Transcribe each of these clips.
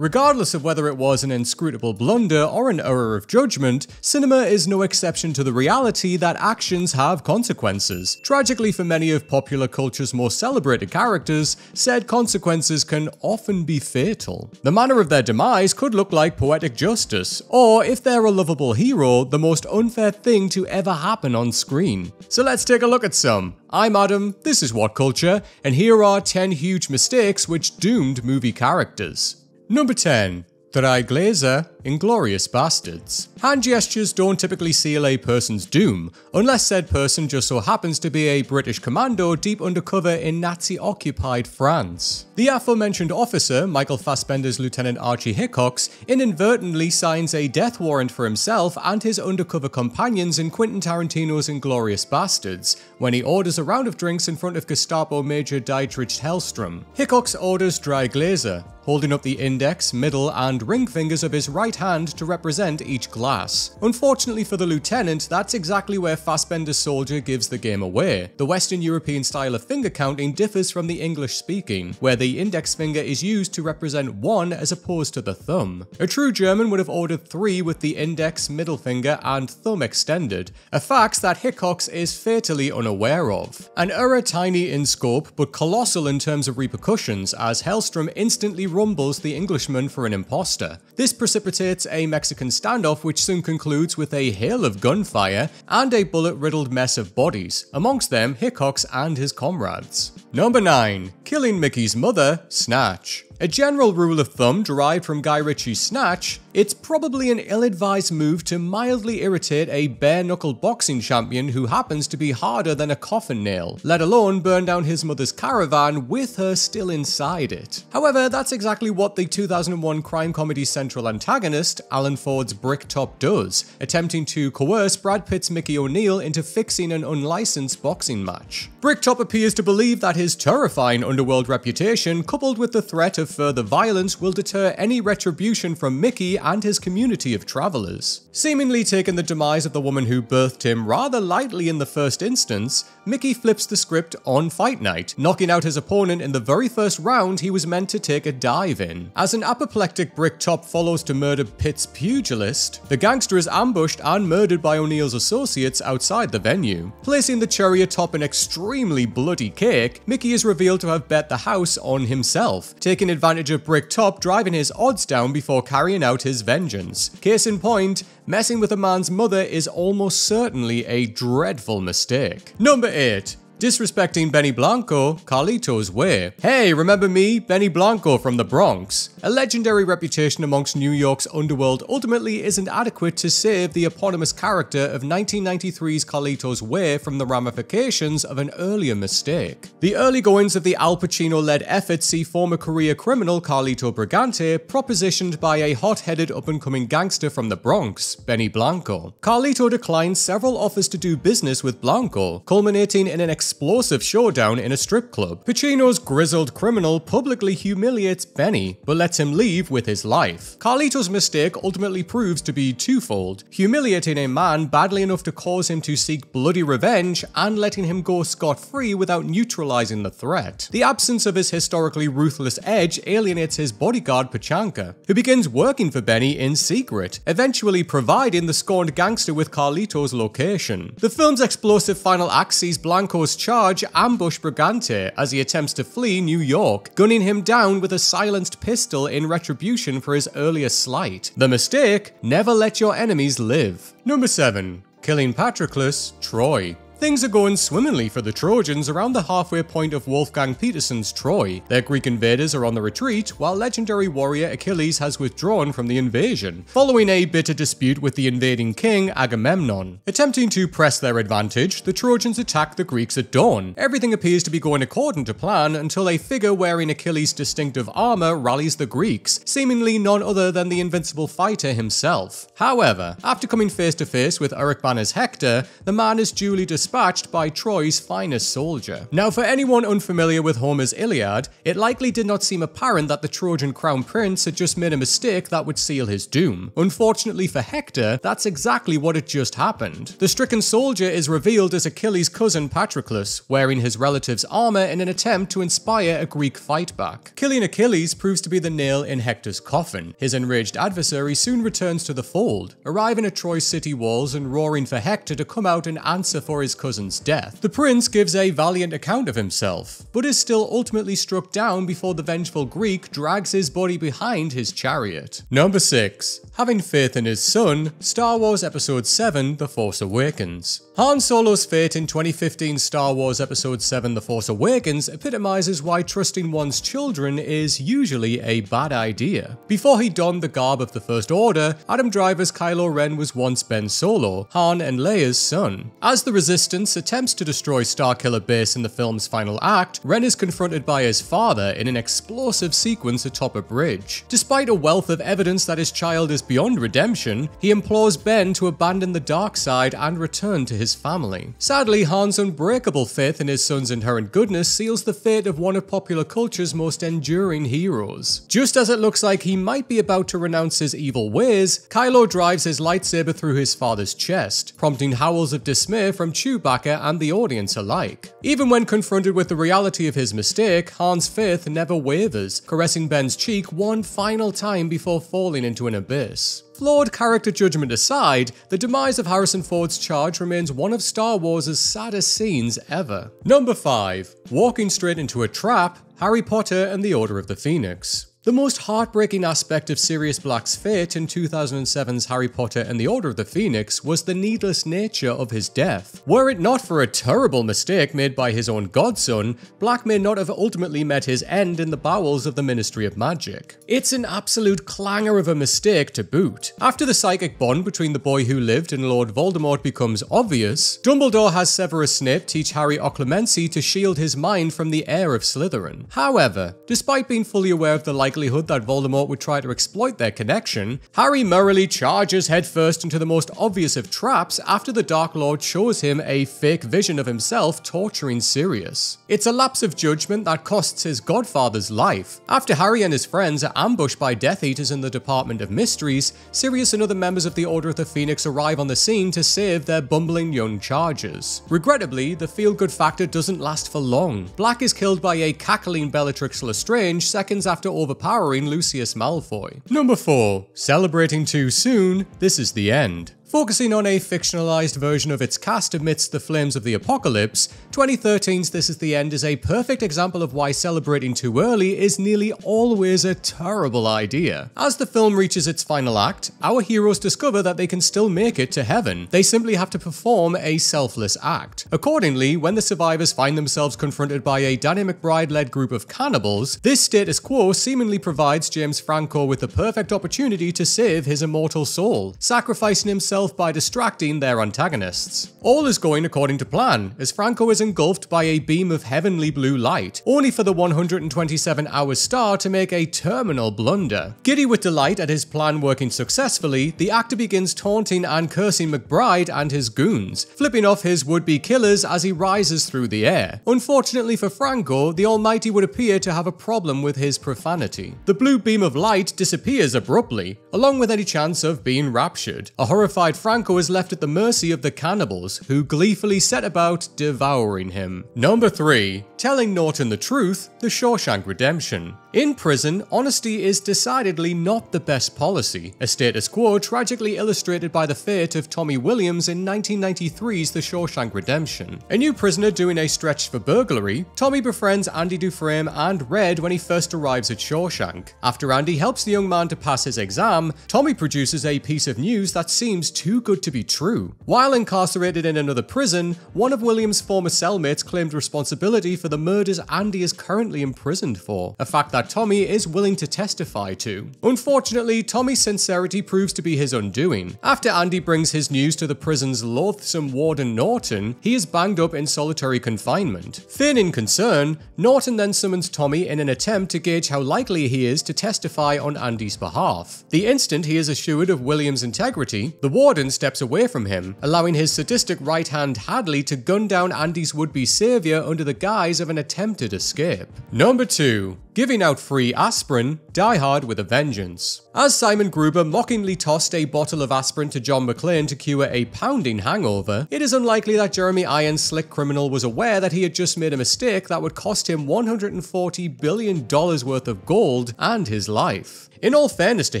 Regardless of whether it was an inscrutable blunder or an error of judgment, cinema is no exception to the reality that actions have consequences. Tragically for many of popular culture's more celebrated characters, said consequences can often be fatal. The manner of their demise could look like poetic justice, or if they're a lovable hero, the most unfair thing to ever happen on screen. So let's take a look at some. I'm Adam, this is What Culture, and here are 10 huge mistakes which doomed movie characters. Number 10. Glazer, Inglourious Bastards. Hand gestures don't typically seal a person's doom, unless said person just so happens to be a British commando deep undercover in Nazi-occupied France. The aforementioned officer, Michael Fassbender's Lieutenant Archie Hickox, inadvertently signs a death warrant for himself and his undercover companions in Quentin Tarantino's Inglourious Bastards, when he orders a round of drinks in front of Gestapo Major Dietrich Hellstrom. Hickox orders Dry Glazer, holding up the index, middle, and ring fingers of his right hand to represent each glass. Unfortunately for the lieutenant, that's exactly where Fassbender's soldier gives the game away. The Western European style of finger counting differs from the English speaking, where the index finger is used to represent 1 as opposed to the thumb. A true German would have ordered 3 with the index, middle finger, and thumb extended, a fact that Hickox is fatally unaware of. An error tiny in scope, but colossal in terms of repercussions, as Hellstrom instantly rumbles the Englishman for an imposter. This precipitates a Mexican standoff which soon concludes with a hail of gunfire and a bullet-riddled mess of bodies, amongst them Hickox and his comrades. Number 9. Killing Mickey's mother, Snatch. A general rule of thumb derived from Guy Ritchie's Snatch, it's probably an ill-advised move to mildly irritate a bare-knuckle boxing champion who happens to be harder than a coffin nail, let alone burn down his mother's caravan with her still inside it. However, that's exactly what the 2001 crime comedy's central antagonist, Alan Ford's Bricktop, does, attempting to coerce Brad Pitt's Mickey O'Neill into fixing an unlicensed boxing match. Bricktop appears to believe that his terrifying underworld reputation, coupled with the threat of further violence, will deter any retribution from Mickey and his community of travelers. Seemingly taking the demise of the woman who birthed him rather lightly in the first instance, Mickey flips the script on fight night, knocking out his opponent in the very first round he was meant to take a dive in. As an apoplectic Bricktop follows to murder Pitt's pugilist, the gangster is ambushed and murdered by O'Neill's associates outside the venue. Placing the cherry atop an extremely bloody cake, Mickey is revealed to have bet the house on himself, taking advantage of Bricktop driving his odds down before carrying out his vengeance. Case in point, messing with a man's mother is almost certainly a dreadful mistake. Number 8. Disrespecting Benny Blanco, Carlito's Way. Hey, remember me, Benny Blanco from the Bronx? A legendary reputation amongst New York's underworld ultimately isn't adequate to save the eponymous character of 1993's Carlito's Way from the ramifications of an earlier mistake. The early goings of the Al Pacino-led effort see former career criminal Carlito Brigante propositioned by a hot-headed up-and-coming gangster from the Bronx, Benny Blanco. Carlito declined several offers to do business with Blanco, culminating in an explosive showdown in a strip club. Pacino's grizzled criminal publicly humiliates Benny, but lets him leave with his life. Carlito's mistake ultimately proves to be twofold: humiliating a man badly enough to cause him to seek bloody revenge, and letting him go scot-free without neutralizing the threat. The absence of his historically ruthless edge alienates his bodyguard Pachanka, who begins working for Benny in secret, eventually providing the scorned gangster with Carlito's location. The film's explosive final act sees Blanco's charge ambush Brigante as he attempts to flee New York, gunning him down with a silenced pistol in retribution for his earlier slight. The mistake: never let your enemies live. Number 7. Killing Patroclus, Troy. Things are going swimmingly for the Trojans around the halfway point of Wolfgang Petersen's Troy. Their Greek invaders are on the retreat, while legendary warrior Achilles has withdrawn from the invasion, following a bitter dispute with the invading king Agamemnon. Attempting to press their advantage, the Trojans attack the Greeks at dawn. Everything appears to be going according to plan until a figure wearing Achilles' distinctive armor rallies the Greeks, seemingly none other than the invincible fighter himself. However, after coming face to face with Eric Banner's Hector, the man is duly dispatched dispatched by Troy's finest soldier. Now, for anyone unfamiliar with Homer's Iliad, it likely did not seem apparent that the Trojan crown prince had just made a mistake that would seal his doom. Unfortunately for Hector, that's exactly what had just happened. The stricken soldier is revealed as Achilles' cousin Patroclus, wearing his relative's armor in an attempt to inspire a Greek fight back. Killing Achilles proves to be the nail in Hector's coffin. His enraged adversary soon returns to the fold, arriving at Troy's city walls and roaring for Hector to come out and answer for his cousin's death. The prince gives a valiant account of himself, but is still ultimately struck down before the vengeful Greek drags his body behind his chariot. Number 6. Having faith in his son, Star Wars Episode 7 The Force Awakens. Han Solo's fate in 2015's Star Wars Episode 7 The Force Awakens epitomizes why trusting one's children is usually a bad idea. Before he donned the garb of the First Order, Adam Driver's Kylo Ren was once Ben Solo, Han and Leia's son. As the Resistance attempts to destroy Starkiller Base in the film's final act, Ren is confronted by his father in an explosive sequence atop a bridge. Despite a wealth of evidence that his child is beyond redemption, he implores Ben to abandon the dark side and return to his family. Sadly, Han's unbreakable faith in his son's inherent goodness seals the fate of one of popular culture's most enduring heroes. Just as it looks like he might be about to renounce his evil ways, Kylo drives his lightsaber through his father's chest, prompting howls of dismay from Chewbacca and the audience alike. Even when confronted with the reality of his mistake, Han's faith never wavers, caressing Ben's cheek one final time before falling into an abyss. Flawed character judgment aside, the demise of Harrison Ford's charge remains one of Star Wars' saddest scenes ever. Number 5. Walking straight into a trap, Harry Potter and the Order of the Phoenix. The most heartbreaking aspect of Sirius Black's fate in 2007's Harry Potter and the Order of the Phoenix was the needless nature of his death. Were it not for a terrible mistake made by his own godson, Black may not have ultimately met his end in the bowels of the Ministry of Magic. It's an absolute clanger of a mistake to boot. After the psychic bond between the boy who lived and Lord Voldemort becomes obvious, Dumbledore has Severus Snape teach Harry occlumency to shield his mind from the heir of Slytherin. However, despite being fully aware of the likelihood that Voldemort would try to exploit their connection, Harry merrily charges headfirst into the most obvious of traps after the Dark Lord shows him a fake vision of himself torturing Sirius. It's a lapse of judgment that costs his godfather's life. After Harry and his friends are ambushed by Death Eaters in the Department of Mysteries, Sirius and other members of the Order of the Phoenix arrive on the scene to save their bumbling young charges. Regrettably, the feel-good factor doesn't last for long. Black is killed by a cackling Bellatrix Lestrange seconds after overpowering Lucius Malfoy. Number 4. Celebrating too soon, this is the end. Focusing on a fictionalized version of its cast amidst the flames of the apocalypse, 2013's This Is the End is a perfect example of why celebrating too early is nearly always a terrible idea. As the film reaches its final act, our heroes discover that they can still make it to heaven. They simply have to perform a selfless act. Accordingly, when the survivors find themselves confronted by a Danny McBride-led group of cannibals, this status quo seemingly provides James Franco with the perfect opportunity to save his immortal soul, sacrificing himself by distracting their antagonists. All is going according to plan, as Franco is engulfed by a beam of heavenly blue light, only for the 127-hour star to make a terminal blunder. Giddy with delight at his plan working successfully, the actor begins taunting and cursing McBride and his goons, flipping off his would-be killers as he rises through the air. Unfortunately for Franco, the Almighty would appear to have a problem with his profanity. The blue beam of light disappears abruptly, along with any chance of being raptured. A horrified Franco is left at the mercy of the cannibals, who gleefully set about devouring him. Number 3. Telling Norton the truth, The Shawshank Redemption. In prison, honesty is decidedly not the best policy, a status quo tragically illustrated by the fate of Tommy Williams in 1993's The Shawshank Redemption. A new prisoner doing a stretch for burglary, Tommy befriends Andy Dufresne and Red when he first arrives at Shawshank. After Andy helps the young man to pass his exam, Tommy produces a piece of news that seems too good to be true. While incarcerated in another prison, one of Williams' former cellmates claimed responsibility for the murders Andy is currently imprisoned for, a fact that that Tommy is willing to testify to. Unfortunately, Tommy's sincerity proves to be his undoing. After Andy brings his news to the prison's loathsome warden Norton, he is banged up in solitary confinement. Feigning concern, Norton then summons Tommy in an attempt to gauge how likely he is to testify on Andy's behalf. The instant he is assured of William's integrity, the warden steps away from him, allowing his sadistic right-hand Hadley to gun down Andy's would-be savior under the guise of an attempted escape. Number 2. Giving out free aspirin, Die Hard with a vengeance. As Simon Gruber mockingly tossed a bottle of aspirin to John McClane to cure a pounding hangover, it is unlikely that Jeremy Irons' slick criminal was aware that he had just made a mistake that would cost him $140 billion worth of gold and his life. In all fairness to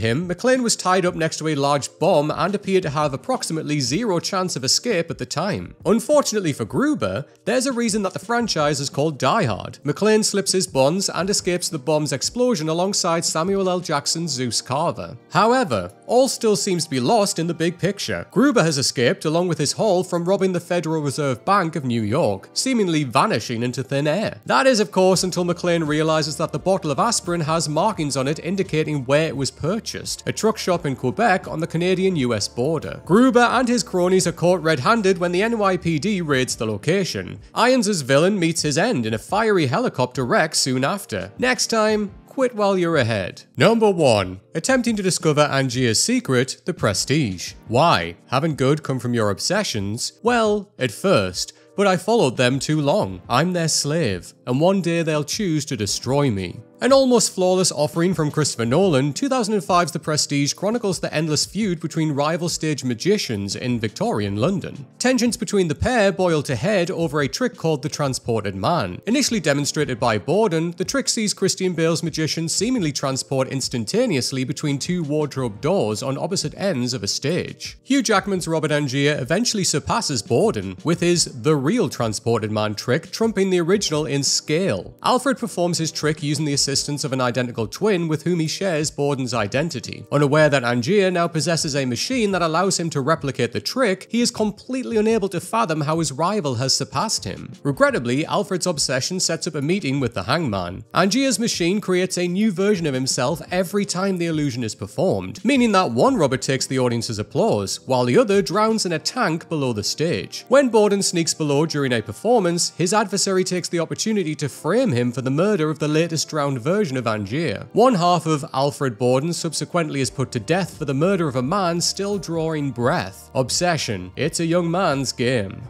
him, McClane was tied up next to a large bomb and appeared to have approximately zero chance of escape at the time. Unfortunately for Gruber, there's a reason that the franchise is called Die Hard. McClane slips his bonds and escapes the bomb's explosion alongside Samuel L. Jackson's Zeus Carver. However, all still seems to be lost in the big picture. Gruber has escaped along with his haul from robbing the Federal Reserve Bank of New York, seemingly vanishing into thin air. That is, of course, until McClane realizes that the bottle of aspirin has markings on it indicating where it was purchased, a truck shop in Quebec on the Canadian-US border. Gruber and his cronies are caught red-handed when the NYPD raids the location. Irons' villain meets his end in a fiery helicopter wreck soon after. Next time, quit while you're ahead. Number 1. Attempting to discover Angier's secret, the prestige. Why? Haven't good come from your obsessions? Well, at first, but I followed them too long. I'm their slave, and one day they'll choose to destroy me. An almost flawless offering from Christopher Nolan, 2005's The Prestige chronicles the endless feud between rival stage magicians in Victorian London. Tensions between the pair boil to head over a trick called the Transported Man. Initially demonstrated by Borden, the trick sees Christian Bale's magicians seemingly transport instantaneously between two wardrobe doors on opposite ends of a stage. Hugh Jackman's Robert Angier eventually surpasses Borden, with his The Real Transported Man trick trumping the original in scale. Alfred performs his trick using the assistance of an identical twin with whom he shares Borden's identity. Unaware that Angier now possesses a machine that allows him to replicate the trick, he is completely unable to fathom how his rival has surpassed him. Regrettably, Alfred's obsession sets up a meeting with the hangman. Angier's machine creates a new version of himself every time the illusion is performed, meaning that one robber takes the audience's applause, while the other drowns in a tank below the stage. When Borden sneaks below during a performance, his adversary takes the opportunity to frame him for the murder of the latest drowned version of Angier. One half of Alfred Borden subsequently is put to death for the murder of a man still drawing breath. Obsession, it's a young man's game.